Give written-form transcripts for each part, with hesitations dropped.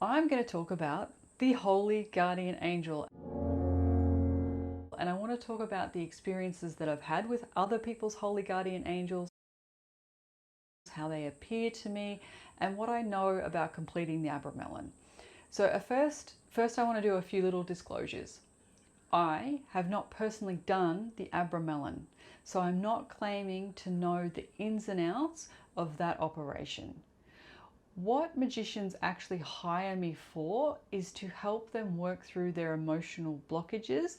I'm going to talk about the Holy Guardian Angel. And I want to talk about the experiences that I've had with other people's Holy Guardian Angels, how they appear to me, and what I know about completing the Abramelin. So first I want to do a few little disclosures. I have not personally done the Abramelin, so I'm not claiming to know the ins and outs of that operation. What magicians actually hire me for is to help them work through their emotional blockages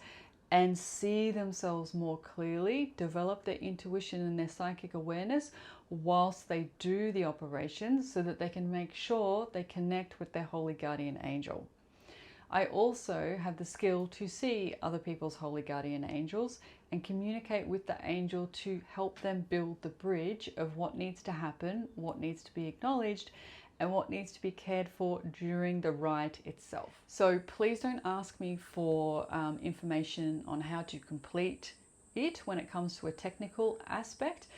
and see themselves more clearly, develop their intuition and their psychic awareness whilst they do the operation so that they can make sure they connect with their holy guardian angel. I also have the skill to see other people's holy guardian angels and communicate with the angel to help them build the bridge of what needs to happen, what needs to be acknowledged, and what needs to be cared for during the rite itself. So please don't ask me for information on how to complete it when it comes to a technical aspect.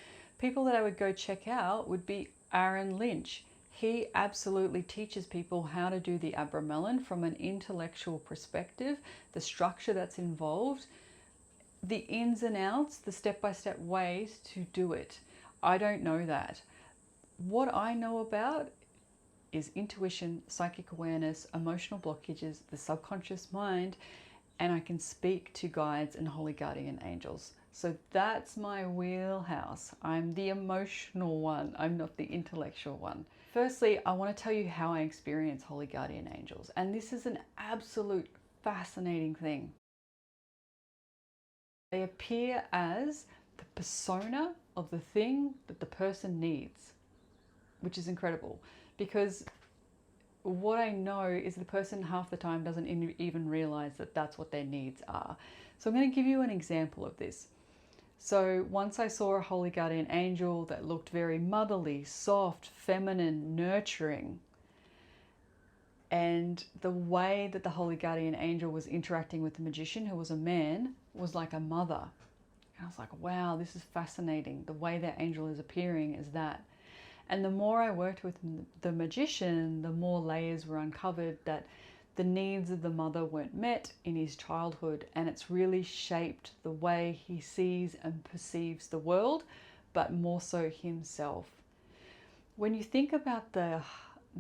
People that I would go check out would be Aaron Lynch. He absolutely teaches people how to do the Abramelin from an intellectual perspective, the structure that's involved, the ins and outs, the step-by-step ways to do it. I don't know that. What I know about is intuition, psychic awareness, emotional blockages, the subconscious mind, and I can speak to guides and holy guardian angels. So that's my wheelhouse. I'm the emotional one. I'm not the intellectual one. Firstly, I want to tell you how I experience holy guardian angels. And this is an absolute fascinating thing. They appear as the persona of the thing that the person needs, which is incredible because what I know is the person half the time doesn't even realize that that's what their needs are. So I'm going to give you an example of this. So once I saw a holy guardian angel that looked very motherly, soft, feminine, nurturing. And the way that the holy guardian angel was interacting with the magician, who was a man, was like a mother. And I was like, wow, this is fascinating. The way that angel is appearing is that. And the more I worked with the magician, the more layers were uncovered that the needs of the mother weren't met in his childhood, and it's really shaped the way he sees and perceives the world, but more so himself. When you think about the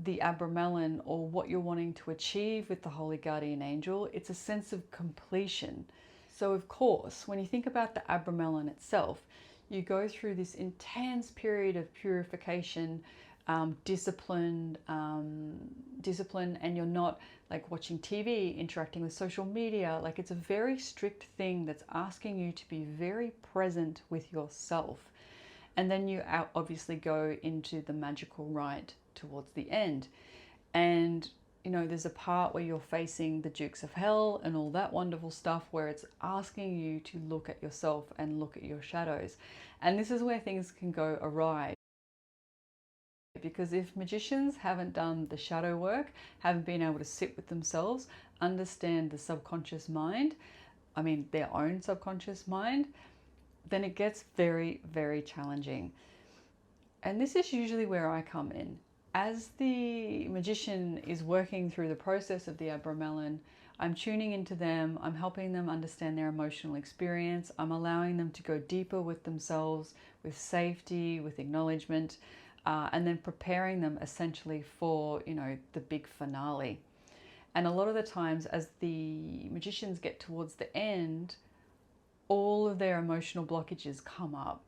Abramelin, or what you're wanting to achieve with the holy guardian angel, it's a sense of completion. So of course, when you think about the Abramelin itself, you go through this intense period of purification, discipline, and you're not like watching TV, interacting with social media. Like, it's a very strict thing that's asking you to be very present with yourself. And then you obviously go into the magical rite towards the end. And you know, there's a part where you're facing the dukes of hell and all that wonderful stuff, where it's asking you to look at yourself and look at your shadows. And this is where things can go awry. Because if magicians haven't done the shadow work, haven't been able to sit with themselves, understand the subconscious mind, I mean their own subconscious mind, then it gets very, very challenging. And this is usually where I come in. As the magician is working through the process of the Abramelin, I'm tuning into them, I'm helping them understand their emotional experience, I'm allowing them to go deeper with themselves, with safety, with acknowledgement, and then preparing them essentially for, you know, the big finale. And a lot of the times as the magicians get towards the end, all of their emotional blockages come up.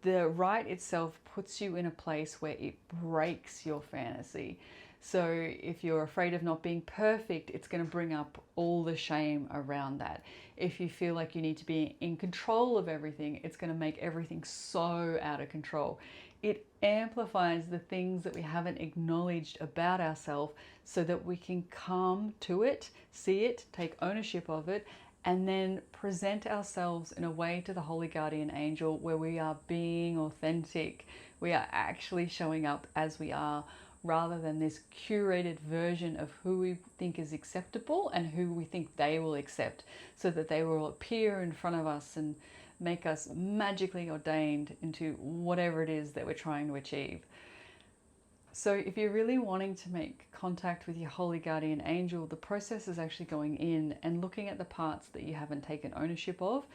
The rite itself puts you in a place where it breaks your fantasy. So if you're afraid of not being perfect, it's going to bring up all the shame around that. If you feel like you need to be in control of everything, it's going to make everything so out of control. It amplifies the things that we haven't acknowledged about ourselves so that we can come to it, see it, take ownership of it, and then present ourselves in a way to the holy guardian angel where we are being authentic. We are actually showing up as we are, rather than this curated version of who we think is acceptable and who we think they will accept, so that they will appear in front of us and make us magically ordained into whatever it is that we're trying to achieve. So if you're really wanting to make contact with your holy guardian angel, the process is actually going in and looking at the parts that you haven't taken ownership of.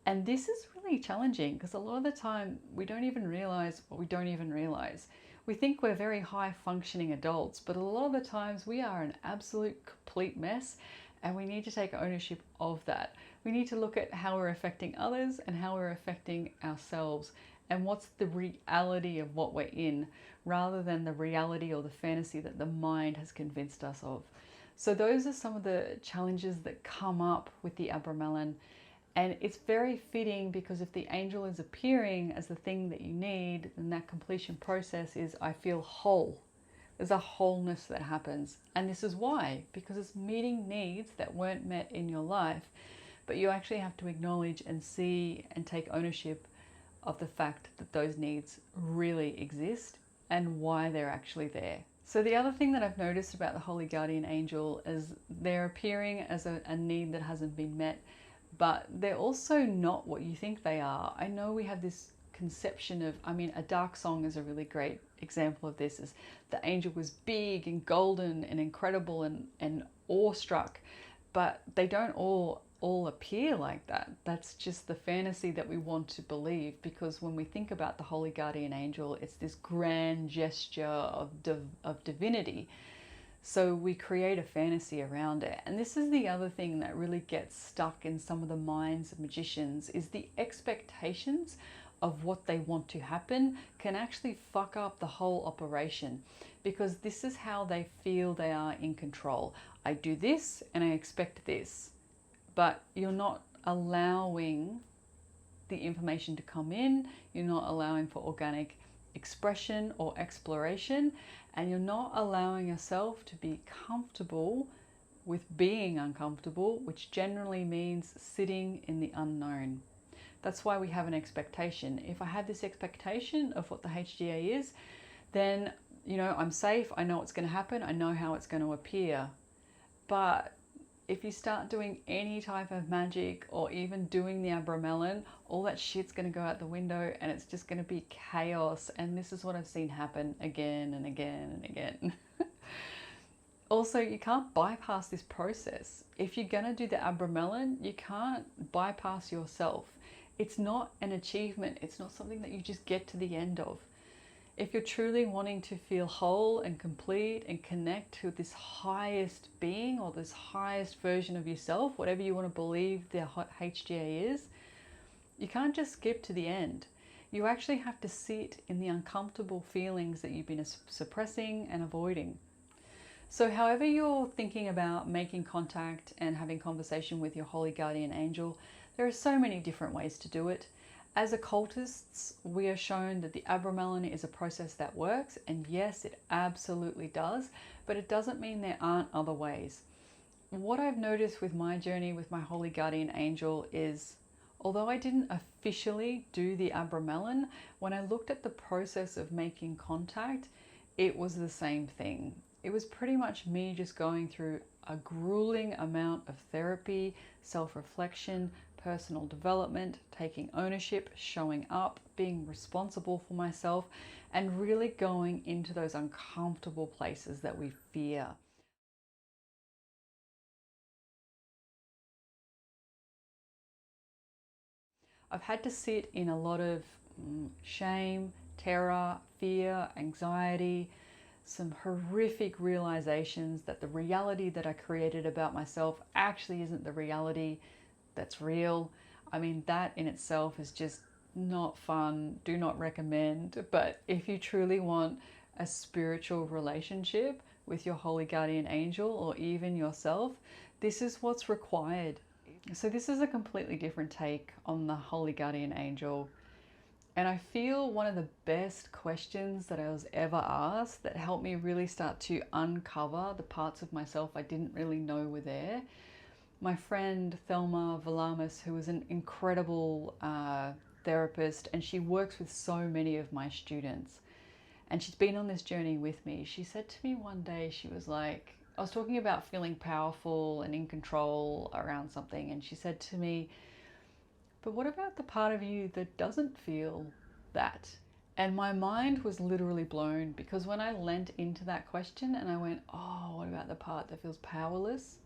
And this is really challenging because a lot of the time we don't even realize what we don't even realize. We think we're very high functioning adults, but a lot of the times we are an absolute complete mess, and we need to take ownership of that. We need to look at how we're affecting others and how we're affecting ourselves, and what's the reality of what we're in, rather than the reality or the fantasy that the mind has convinced us of. So those are some of the challenges that come up with the Abramelin. And it's very fitting, because if the angel is appearing as the thing that you need, then that completion process is, I feel whole. There's a wholeness that happens. And this is why, because it's meeting needs that weren't met in your life, but you actually have to acknowledge and see and take ownership of the fact that those needs really exist and why they're actually there. So the other thing that I've noticed about the Holy Guardian Angel is they're appearing as a need that hasn't been met, but they're also not what you think they are. I know we have this conception of, a dark song is a really great example of this, is the angel was big and golden and incredible and awestruck, but they don't all appear like that. That's just the fantasy that we want to believe, because when we think about the Holy Guardian Angel, it's this grand gesture of divinity. So we create a fantasy around it. And this is the other thing that really gets stuck in some of the minds of magicians, is the expectations of what they want to happen can actually fuck up the whole operation, because this is how they feel they are in control. I do this and I expect this, but you're not allowing the information to come in. You're not allowing for organic expression or exploration, and you're not allowing yourself to be comfortable with being uncomfortable, which generally means sitting in the unknown. That's why we have an expectation. If I have this expectation of what the HGA is, then I'm safe, I know what's going to happen, I know how it's going to appear. But if you start doing any type of magic, or even doing the Abramelin, all that shit's going to go out the window, and it's just going to be chaos. And this is what I've seen happen again and again and again. Also, you can't bypass this process. If you're going to do the Abramelin, you can't bypass yourself. It's not an achievement. It's not something that you just get to the end of. If you're truly wanting to feel whole and complete and connect to this highest being, or this highest version of yourself, whatever you want to believe the HGA is, you can't just skip to the end. You actually have to sit in the uncomfortable feelings that you've been suppressing and avoiding. So however you're thinking about making contact and having conversation with your holy guardian angel, there are so many different ways to do it. As occultists, we are shown that the Abramelin is a process that works, and yes, it absolutely does, but it doesn't mean there aren't other ways. What I've noticed with my journey with my holy guardian angel is, although I didn't officially do the Abramelin, when I looked at the process of making contact, it was the same thing. It was pretty much me just going through a grueling amount of therapy, self-reflection, personal development, taking ownership, showing up, being responsible for myself, and really going into those uncomfortable places that we fear. I've had to sit in a lot of shame, terror, fear, anxiety, some horrific realizations that the reality that I created about myself actually isn't the reality that's real. That in itself is just not fun. Do not recommend. But if you truly want a spiritual relationship with your holy guardian angel, or even yourself, this is what's required. So this is a completely different take on the holy guardian angel. And I feel one of the best questions that I was ever asked that helped me really start to uncover the parts of myself I didn't really know were there. My friend Thelma Valamis, who is an incredible therapist, and she works with so many of my students, and she's been on this journey with me. She said to me one day, she was like, I was talking about feeling powerful and in control around something, and she said to me, but what about the part of you that doesn't feel that? And my mind was literally blown, because when I leant into that question and I went, oh, what about the part that feels powerless?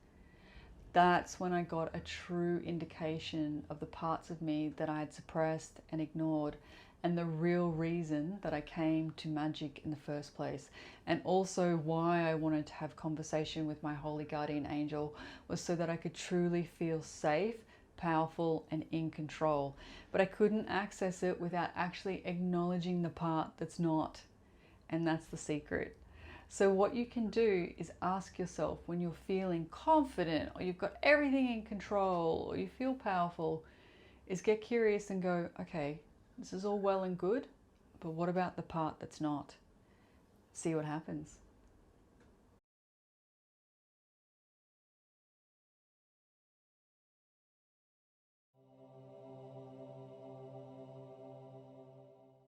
That's when I got a true indication of the parts of me that I had suppressed and ignored, and the real reason that I came to magic in the first place. And also why I wanted to have conversation with my holy guardian angel was so that I could truly feel safe, powerful, and in control. But I couldn't access it without actually acknowledging the part that's not. And that's the secret. So what you can do is ask yourself, when you're feeling confident or you've got everything in control or you feel powerful, is get curious and go, okay, this is all well and good, but what about the part that's not? See what happens.